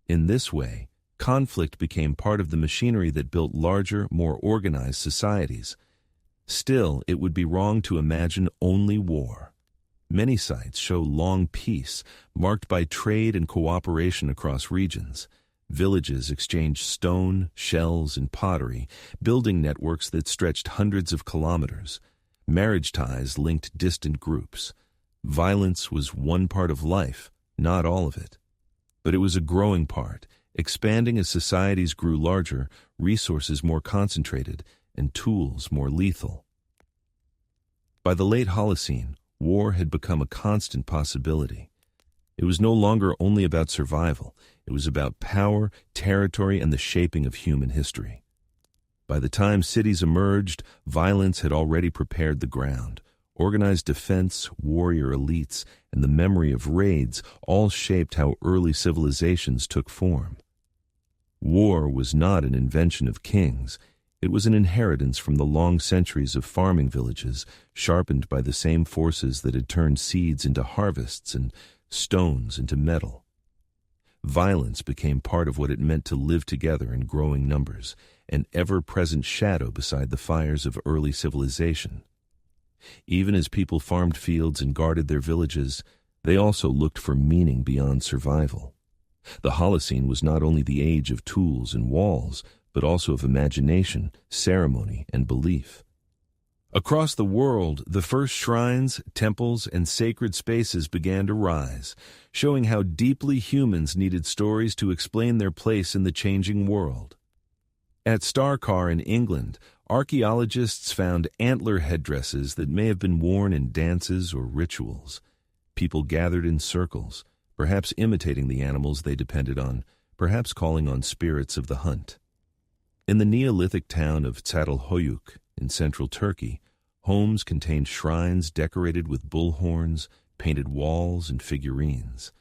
In this way, conflict became part of the machinery that built larger, more organized societies. Still, it would be wrong to imagine only war. Many sites show long peace, marked by trade and cooperation across regions. Villages exchanged stone, shells, and pottery, building networks that stretched hundreds of kilometers. Marriage ties linked distant groups. Violence was one part of life, not all of it. But it was a growing part, expanding as societies grew larger, resources more concentrated, and tools more lethal. By the late Holocene, war had become a constant possibility. It was no longer only about survival. It was about power, territory, and the shaping of human history. By the time cities emerged, violence had already prepared the ground. Organized defense, warrior elites, and the memory of raids all shaped how early civilizations took form. War was not an invention of kings. It was an inheritance from the long centuries of farming villages, sharpened by the same forces that had turned seeds into harvests and stones into metal. Violence became part of what it meant to live together in growing numbers, an ever-present shadow beside the fires of early civilization. Even as people farmed fields and guarded their villages, they also looked for meaning beyond survival. The Holocene was not only the age of tools and walls, but also of imagination, ceremony, and belief. Across the world, the first shrines, temples, and sacred spaces began to rise, showing how deeply humans needed stories to explain their place in the changing world. At Starcar in England, archaeologists found antler headdresses that may have been worn in dances or rituals. People gathered in circles, perhaps imitating the animals they depended on, perhaps calling on spirits of the hunt. In the Neolithic town of Çatalhöyük in central Turkey, homes contained shrines decorated with bull horns, painted walls, and figurines.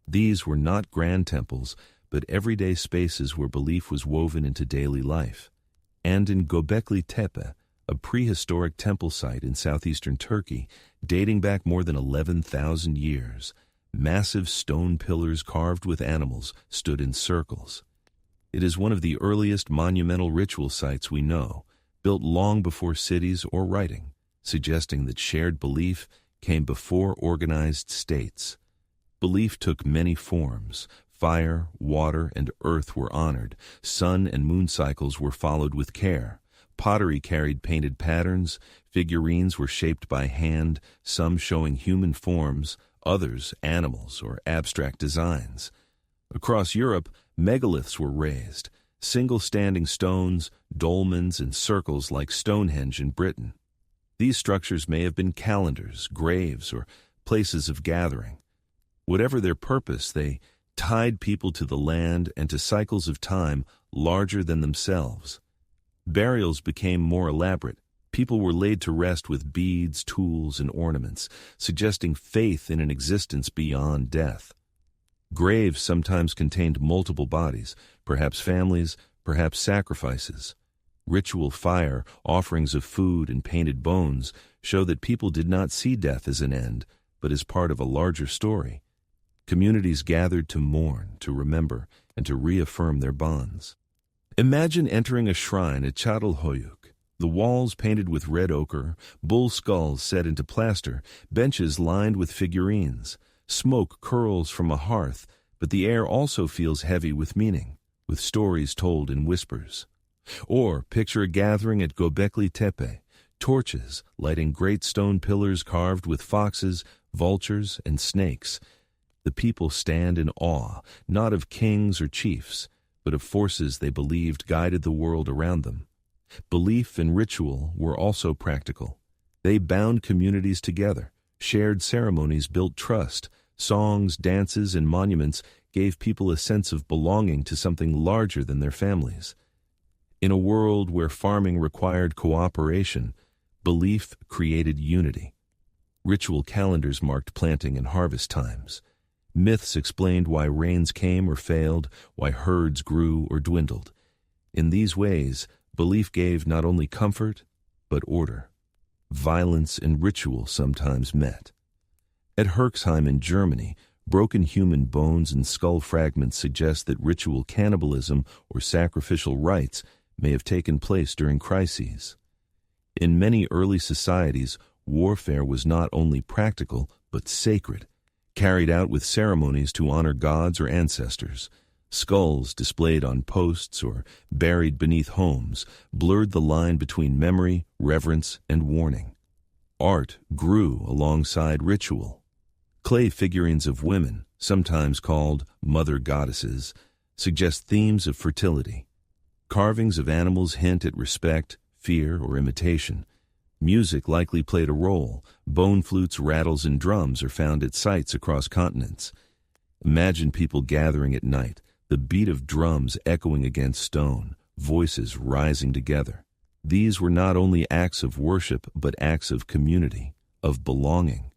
These were not grand temples, but everyday spaces where belief was woven into daily life. And in Göbekli Tepe, a prehistoric temple site in southeastern Turkey, dating back more than 11,000 years, massive stone pillars carved with animals stood in circles. It is one of the earliest monumental ritual sites we know, built long before cities or writing, suggesting that shared belief came before organized states. Belief took many forms. Fire, water, and earth were honored. Sun and moon cycles were followed with care. Pottery carried painted patterns. Figurines were shaped by hand, some showing human forms, others animals or abstract designs. Across Europe, megaliths were raised. single standing stones, dolmens, and circles like Stonehenge in Britain. These structures may have been calendars, graves, or places of gathering. Whatever their purpose, they tied people to the land and to cycles of time larger than themselves. Burials became more elaborate. People were laid to rest with beads, tools, and ornaments, suggesting faith in an existence beyond death. Graves sometimes contained multiple bodies, perhaps families, perhaps sacrifices. Ritual fire, offerings of food, and painted bones show that people did not see death as an end, but as part of a larger story. Communities gathered to mourn, to remember, and to reaffirm their bonds. Imagine entering a shrine at Çatalhöyük. The walls painted with red ochre, bull skulls set into plaster, benches lined with figurines. Smoke curls from a hearth, but the air also feels heavy with meaning, with stories told in whispers. Or picture a gathering at Göbekli Tepe, torches lighting great stone pillars carved with foxes, vultures, and snakes. The people stand in awe, not of kings or chiefs, but of forces they believed guided the world around them. Belief and ritual were also practical. They bound communities together. Shared ceremonies built trust. Songs, dances, and monuments gave people a sense of belonging to something larger than their families. In a world where farming required cooperation, belief created unity. Ritual calendars marked planting and harvest times. Myths explained why rains came or failed, why herds grew or dwindled. In these ways, belief gave not only comfort, but order. Violence and ritual sometimes met. At Herxheim in Germany, broken human bones and skull fragments suggest that ritual cannibalism or sacrificial rites may have taken place during crises. In many early societies, warfare was not only practical, but sacred, carried out with ceremonies to honor gods or ancestors. Skulls displayed on posts or buried beneath homes blurred the line between memory, reverence, and warning. Art grew alongside ritual. Clay figurines of women, sometimes called mother goddesses, suggest themes of fertility. Carvings of animals hint at respect, fear, or imitation. Music likely played a role. Bone flutes, rattles, and drums are found at sites across continents. Imagine people gathering at night, the beat of drums echoing against stone, voices rising together. These were not only acts of worship, but acts of community, of belonging.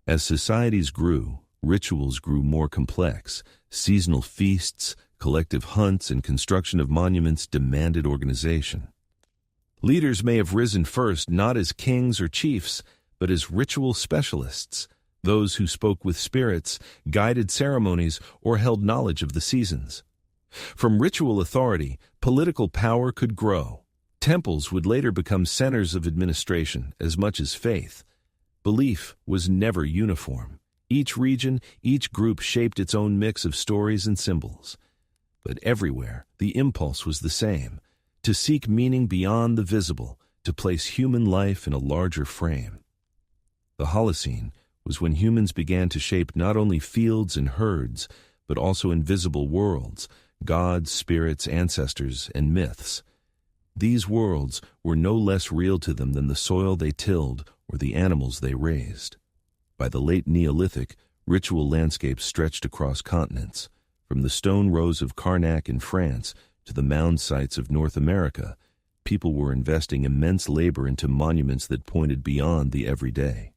As societies grew, rituals grew more complex. Seasonal feasts, collective hunts, and construction of monuments demanded organization. Leaders may have risen first not as kings or chiefs, but as ritual specialists, those who spoke with spirits, guided ceremonies, or held knowledge of the seasons. From ritual authority, political power could grow. Temples would later become centers of administration as much as faith. Belief was never uniform. Each region, each group shaped its own mix of stories and symbols. But everywhere, the impulse was the same: to seek meaning beyond the visible, to place human life in a larger frame. The Holocene was when humans began to shape not only fields and herds, but also invisible worlds, gods, spirits, ancestors, and myths. These worlds were no less real to them than the soil they tilled or the animals they raised. By the late Neolithic, ritual landscapes stretched across continents. From the stone rows of Karnak in France to the mound sites of North America, people were investing immense labor into monuments that pointed beyond the everyday.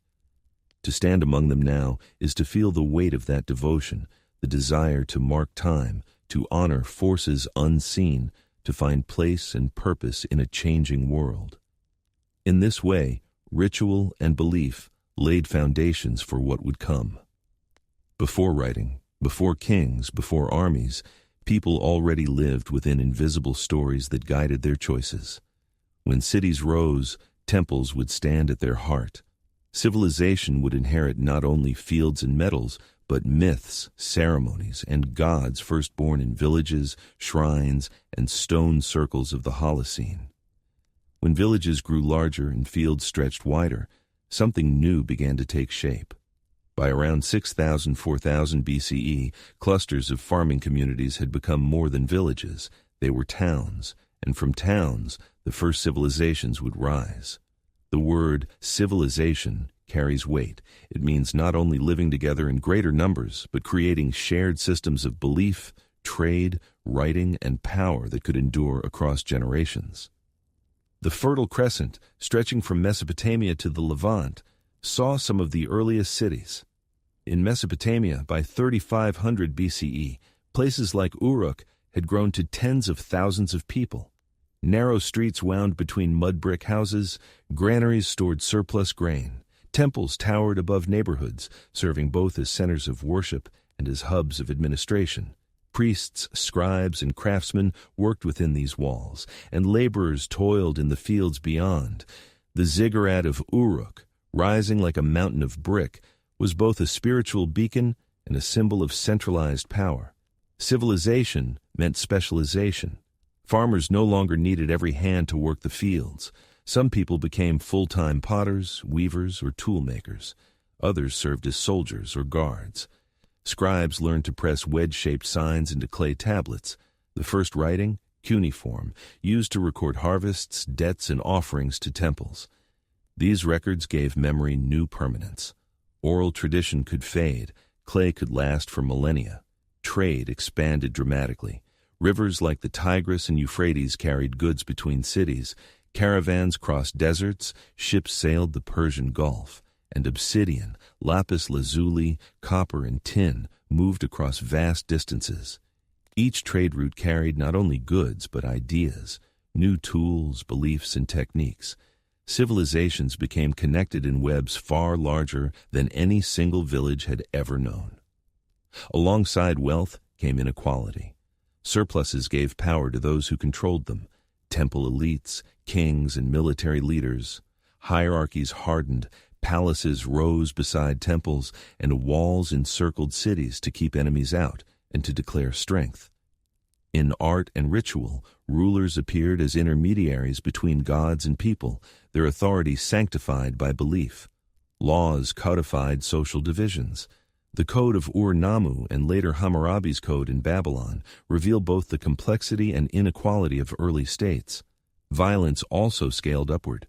To stand among them now is to feel the weight of that devotion, the desire to mark time, to honor forces unseen, to find place and purpose in a changing world. In this way, ritual and belief laid foundations for what would come. Before writing, before kings, before armies, people already lived within invisible stories that guided their choices. When cities rose, temples would stand at their heart. Civilization would inherit not only fields and metals, but myths, ceremonies, and gods first born in villages, shrines, and stone circles of the Holocene. When villages grew larger and fields stretched wider, something new began to take shape. By around 6000–4000 BCE, clusters of farming communities had become more than villages. they were towns, and from towns, the first civilizations would rise. The word civilization carries weight. It means not only living together in greater numbers, but creating shared systems of belief, trade, writing, and power that could endure across generations. The Fertile Crescent, stretching from Mesopotamia to the Levant, saw some of the earliest cities. In Mesopotamia, by 3500 BCE, places like Uruk had grown to tens of thousands of people. Narrow streets wound between mud brick houses, granaries stored surplus grain, temples towered above neighborhoods, serving both as centers of worship and as hubs of administration. Priests, scribes, and craftsmen worked within these walls, and laborers toiled in the fields beyond. The ziggurat of Uruk, rising like a mountain of brick, was both a spiritual beacon and a symbol of centralized power. Civilization meant specialization. Farmers no longer needed every hand to work the fields. Some people became full-time potters, weavers, or tool makers. Others served as soldiers or guards. Scribes learned to press wedge-shaped signs into clay tablets. The first writing, cuneiform, used to record harvests, debts, and offerings to temples. These records gave memory new permanence. Oral tradition could fade. Clay could last for millennia. Trade expanded dramatically. Rivers like the Tigris and Euphrates carried goods between cities. Caravans crossed deserts. Ships sailed the Persian Gulf. And obsidian, lapis lazuli, copper, and tin moved across vast distances. Each trade route carried not only goods but ideas, new tools, beliefs, and techniques. Civilizations became connected in webs far larger than any single village had ever known. Alongside wealth came inequality. Surpluses gave power to those who controlled them: temple elites, kings, and military leaders. Hierarchies hardened. Palaces rose beside temples, and walls encircled cities to keep enemies out and to declare strength. In art and ritual, rulers appeared as intermediaries between gods and people, their authority sanctified by belief. Laws codified social divisions. The Code of Ur-Nammu and later Hammurabi's Code in Babylon reveal both the complexity and inequality of early states. Violence also scaled upward.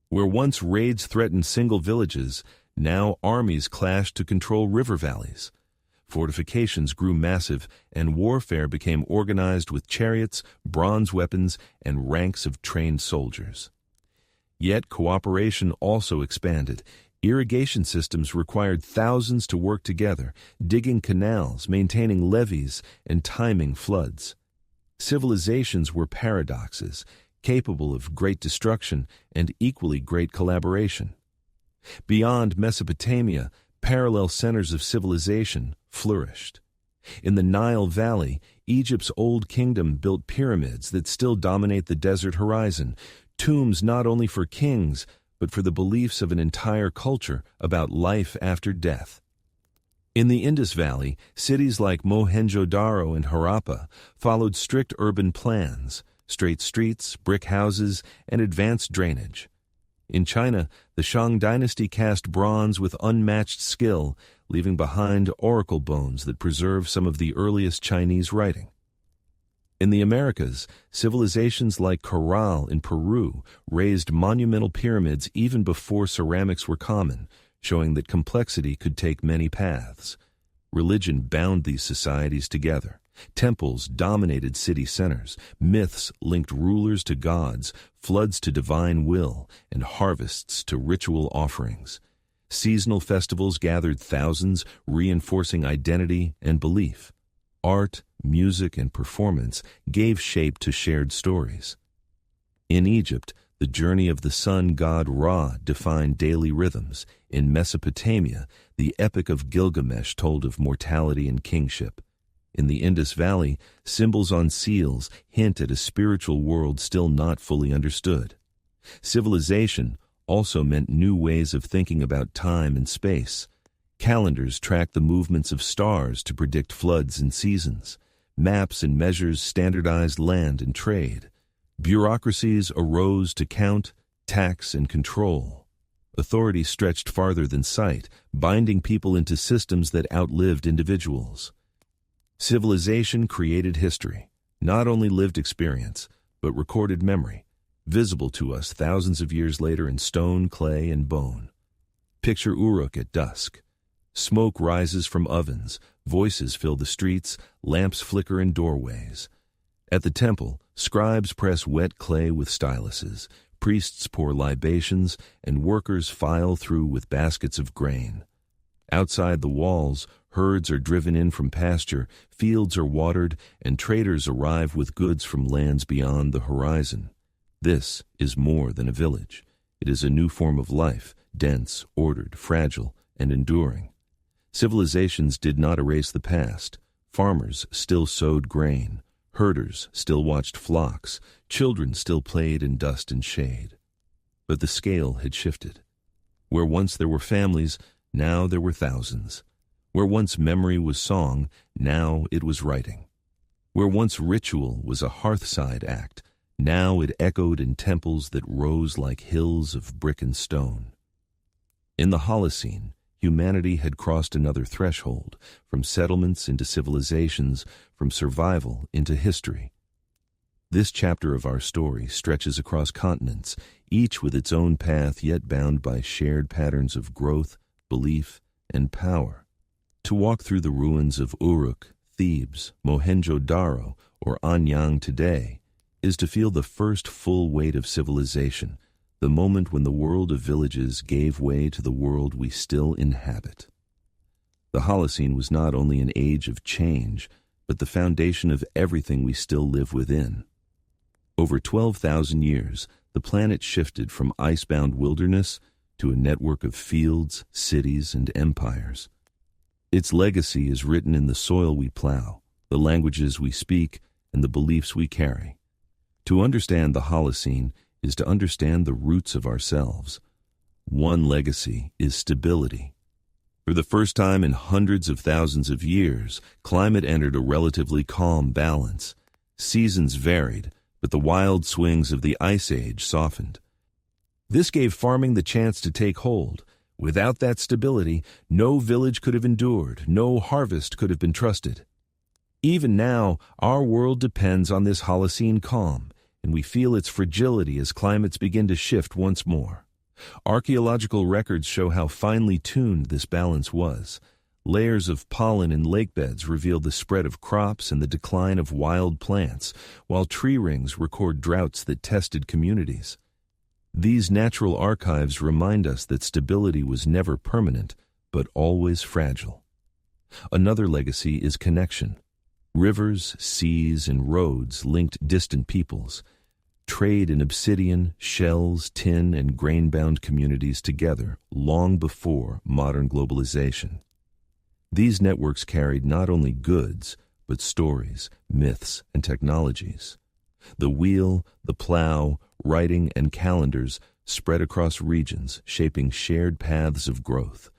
Where once raids threatened single villages, now armies clashed to control river valleys. Fortifications grew massive, and warfare became organized with chariots, bronze weapons, and ranks of trained soldiers. Yet cooperation also expanded. Irrigation systems required thousands to work together, digging canals, maintaining levees, and timing floods. Civilizations were paradoxes, capable of great destruction and equally great collaboration. Beyond Mesopotamia, parallel centers of civilization flourished. In the Nile Valley, Egypt's old kingdom built pyramids that still dominate the desert horizon, tombs not only for kings, but for the beliefs of an entire culture about life after death. In the Indus Valley, cities like Mohenjo-Daro and Harappa followed strict urban plans: straight streets, brick houses, and advanced drainage. In China, the Shang dynasty cast bronze with unmatched skill, leaving behind oracle bones that preserve some of the earliest Chinese writing. In the Americas, civilizations like Corral in Peru raised monumental pyramids even before ceramics were common, showing that complexity could take many paths. Religion bound these societies together. Temples dominated city centers. Myths linked rulers to gods, floods to divine will, and harvests to ritual offerings. Seasonal festivals gathered thousands, reinforcing identity and belief. Art, music, and performance gave shape to shared stories. In Egypt, the journey of the sun god Ra defined daily rhythms. In Mesopotamia, the Epic of Gilgamesh told of mortality and kingship. In the Indus Valley, symbols on seals hint at a spiritual world still not fully understood. Civilization also meant new ways of thinking about time and space. Calendars tracked the movements of stars to predict floods and seasons. Maps and measures standardized land and trade. Bureaucracies arose to count, tax, and control. Authority stretched farther than sight, binding people into systems that outlived individuals. Civilization created history. not only lived experience, but recorded memory, visible to us thousands of years later in stone, clay, and bone. Picture Uruk at dusk. Smoke rises from ovens, voices fill the streets, lamps flicker in doorways. At the temple, scribes press wet clay with styluses, priests pour libations, and workers file through with baskets of grain. Outside the walls, herds are driven in from pasture, fields are watered, and traders arrive with goods from lands beyond the horizon. This is more than a village. It is a new form of life, dense, ordered, fragile, and enduring. Civilizations did not erase the past. Farmers still sowed grain. Herders still watched flocks. Children still played in dust and shade. But the scale had shifted. Where once there were families, now there were thousands. Where once memory was song, now it was writing. Where once ritual was a hearthside act, now it echoed in temples that rose like hills of brick and stone. In the Holocene, humanity had crossed another threshold, from settlements into civilizations, from survival into history. This chapter of our story stretches across continents, each with its own path yet bound by shared patterns of growth, belief, and power. To walk through the ruins of Uruk, Thebes, Mohenjo-Daro, or Anyang today is to feel the first full weight of civilization, the moment when the world of villages gave way to the world we still inhabit. The Holocene was not only an age of change, but the foundation of everything we still live within. Over 12,000 years, the planet shifted from icebound wilderness to a network of fields, cities, and empires. Its legacy is written in the soil we plow, the languages we speak, and the beliefs we carry. To understand the Holocene is to understand the roots of ourselves. One legacy is stability. For the first time in hundreds of thousands of years, climate entered a relatively calm balance. Seasons varied, but the wild swings of the Ice Age softened. This gave farming the chance to take hold. Without that stability, no village could have endured, no harvest could have been trusted. Even now, our world depends on this Holocene calm, and we feel its fragility as climates begin to shift once more. Archaeological records show how finely tuned this balance was. Layers of pollen in lake beds reveal the spread of crops and the decline of wild plants, while tree rings record droughts that tested communities. These natural archives remind us that stability was never permanent, but always fragile. Another legacy is connection. Rivers, seas, and roads linked distant peoples. Trade in obsidian, shells, tin, and grain-bound communities together long before modern globalization. These networks carried not only goods, but stories, myths, and technologies. The wheel, the plow, writing, and calendars spread across regions, shaping shared paths of growth.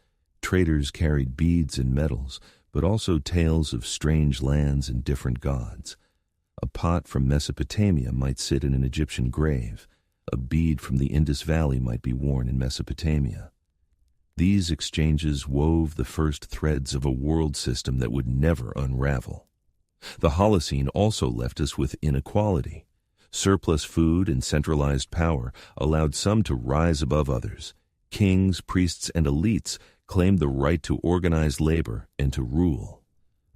Traders carried beads and metals, but also tales of strange lands and different gods. A pot from Mesopotamia might sit in an Egyptian grave. A bead from the Indus Valley might be worn in Mesopotamia. These exchanges wove the first threads of a world system that would never unravel. The Holocene also left us with inequality. Surplus food and centralized power allowed some to rise above others. Kings, priests, and elites claimed the right to organize labor and to rule.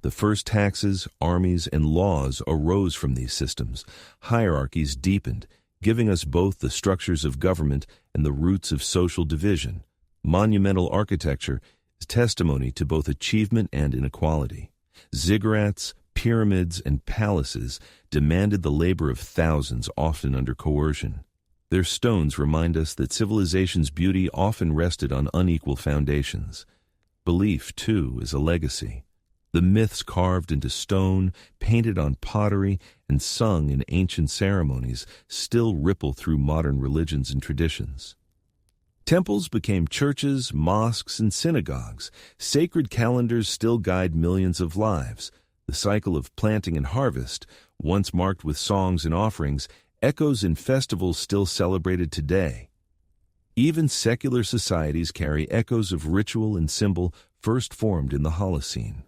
The first taxes, armies, and laws arose from these systems. Hierarchies deepened, giving us both the structures of government and the roots of social division. Monumental architecture is testimony to both achievement and inequality. Ziggurats, pyramids, and palaces demanded the labor of thousands, often under coercion. Their stones remind us that civilization's beauty often rested on unequal foundations. Belief, too, is a legacy. The myths carved into stone, painted on pottery, and sung in ancient ceremonies still ripple through modern religions and traditions. Temples became churches, mosques, and synagogues. Sacred calendars still guide millions of lives. The cycle of planting and harvest, once marked with songs and offerings, echoes in festivals still celebrated today. Even secular societies carry echoes of ritual and symbol first formed in the Holocene.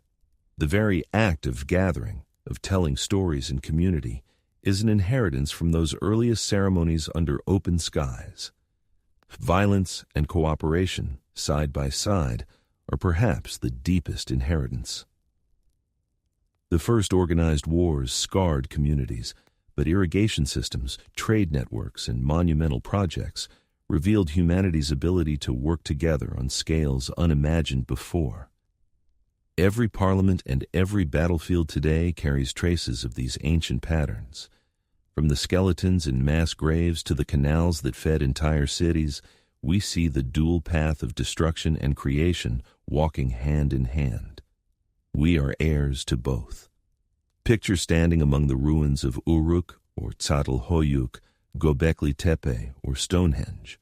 The very act of gathering, of telling stories in community, is an inheritance from those earliest ceremonies under open skies. Violence and cooperation, side by side, are perhaps the deepest inheritance. The first organized wars scarred communities, but irrigation systems, trade networks, and monumental projects revealed humanity's ability to work together on scales unimagined before. Every parliament and every battlefield today carries traces of these ancient patterns. From the skeletons in mass graves to the canals that fed entire cities, we see the dual path of destruction and creation walking hand in hand. We are heirs to both. Picture standing among the ruins of Uruk or Tzatl-Hoyuk, Göbekli Tepe or Stonehenge.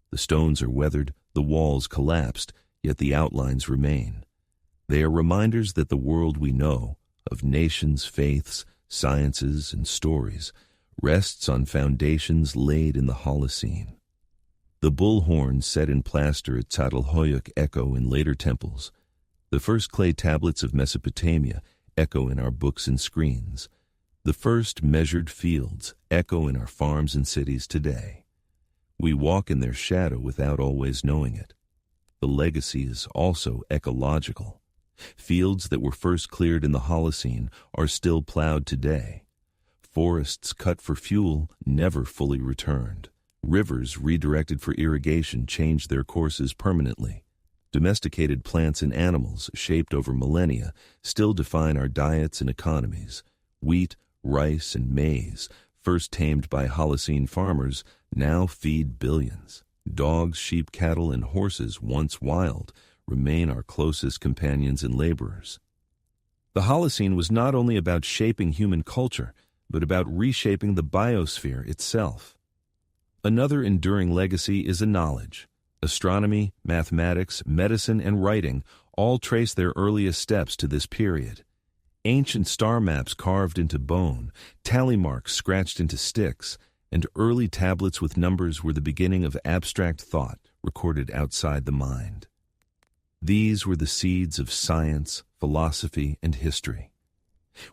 The stones are weathered, the walls collapsed, yet the outlines remain. They are reminders that the world we know, of nations, faiths, sciences, and stories, rests on foundations laid in the Holocene. The bullhorns set in plaster at Tzatl-Hoyuk echo in later temples. The first clay tablets of Mesopotamia echo in our books and screens. The first measured fields echo in our farms and cities today. We walk in their shadow without always knowing it. The legacy is also ecological. Fields that were first cleared in the Holocene are still plowed today. Forests cut for fuel never fully returned. Rivers redirected for irrigation changed their courses permanently. Domesticated plants and animals, shaped over millennia, still define our diets and economies. Wheat, rice, and maize, first tamed by Holocene farmers, now feed billions. Dogs, sheep, cattle, and horses, once wild, remain our closest companions and laborers. The Holocene was not only about shaping human culture, but about reshaping the biosphere itself. Another enduring legacy is a knowledge. Astronomy, mathematics, medicine, and writing all trace their earliest steps to this period. Ancient star maps carved into bone, tally marks scratched into sticks, and early tablets with numbers were the beginning of abstract thought recorded outside the mind. These were the seeds of science, philosophy, and history.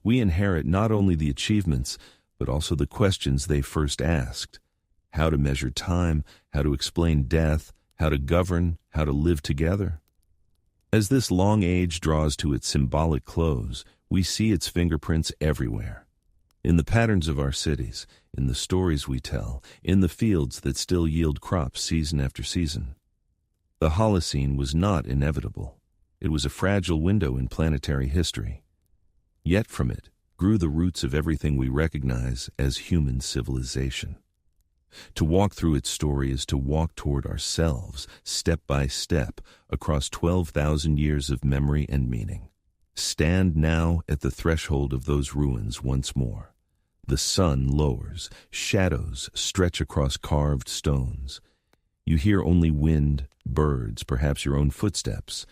We inherit not only the achievements, but also the questions they first asked. How to measure time, how to explain death, how to govern, how to live together. As this long age draws to its symbolic close, we see its fingerprints everywhere. In the patterns of our cities, in the stories we tell, in the fields that still yield crops season after season. The Holocene was not inevitable. It was a fragile window in planetary history. Yet from it grew the roots of everything we recognize as human civilization. To walk through its story is to walk toward ourselves, step by step, across 12,000 years of memory and meaning. Stand now at the threshold of those ruins once more. The sun lowers, shadows stretch across carved stones. You hear only wind, birds, perhaps your own footsteps.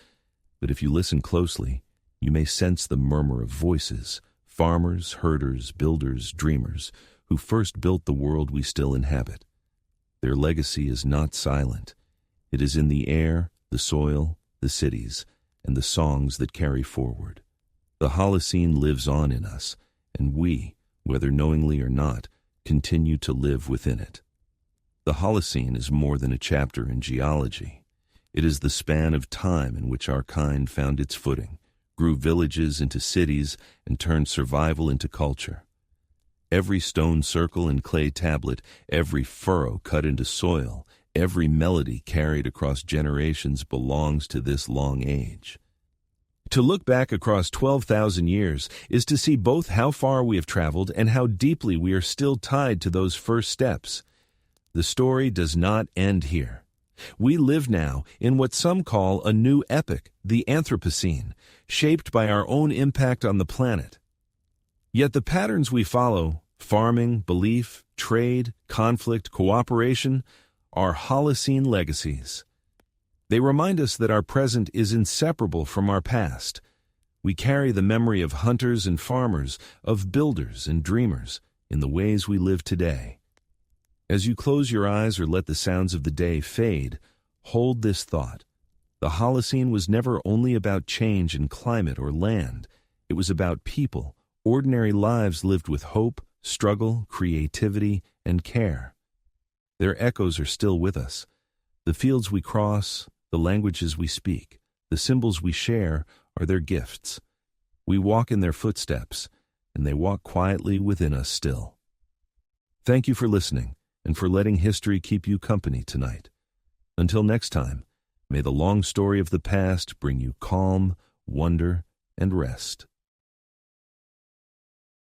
But if you listen closely, you may sense the murmur of voices, farmers, herders, builders, dreamers, who first built the world we still inhabit. Their legacy is not silent. It is in the air, the soil, the cities, and the songs that carry forward. The Holocene lives on in us, and we, whether knowingly or not, continue to live within it. The Holocene is more than a chapter in geology. It is the span of time in which our kind found its footing, grew villages into cities, and turned survival into culture. Every stone circle and clay tablet, every furrow cut into soil, every melody carried across generations belongs to this long age. To look back across 12,000 years is to see both how far we have traveled and how deeply we are still tied to those first steps. The story does not end here. We live now in what some call a new epoch, the Anthropocene, shaped by our own impact on the planet. Yet the patterns we follow, farming, belief, trade, conflict, cooperation, are Holocene legacies. They remind us that our present is inseparable from our past. We carry the memory of hunters and farmers, of builders and dreamers, in the ways we live today. As you close your eyes or let the sounds of the day fade, hold this thought. The Holocene was never only about change in climate or land. It was about people, Ordinary lives lived with hope, struggle, creativity, and care. Their echoes are still with us. The fields we cross, the languages we speak, the symbols we share are their gifts. We walk in their footsteps, and they walk quietly within us still. Thank you for listening and for letting history keep you company tonight. Until next time, may the long story of the past bring you calm, wonder, and rest.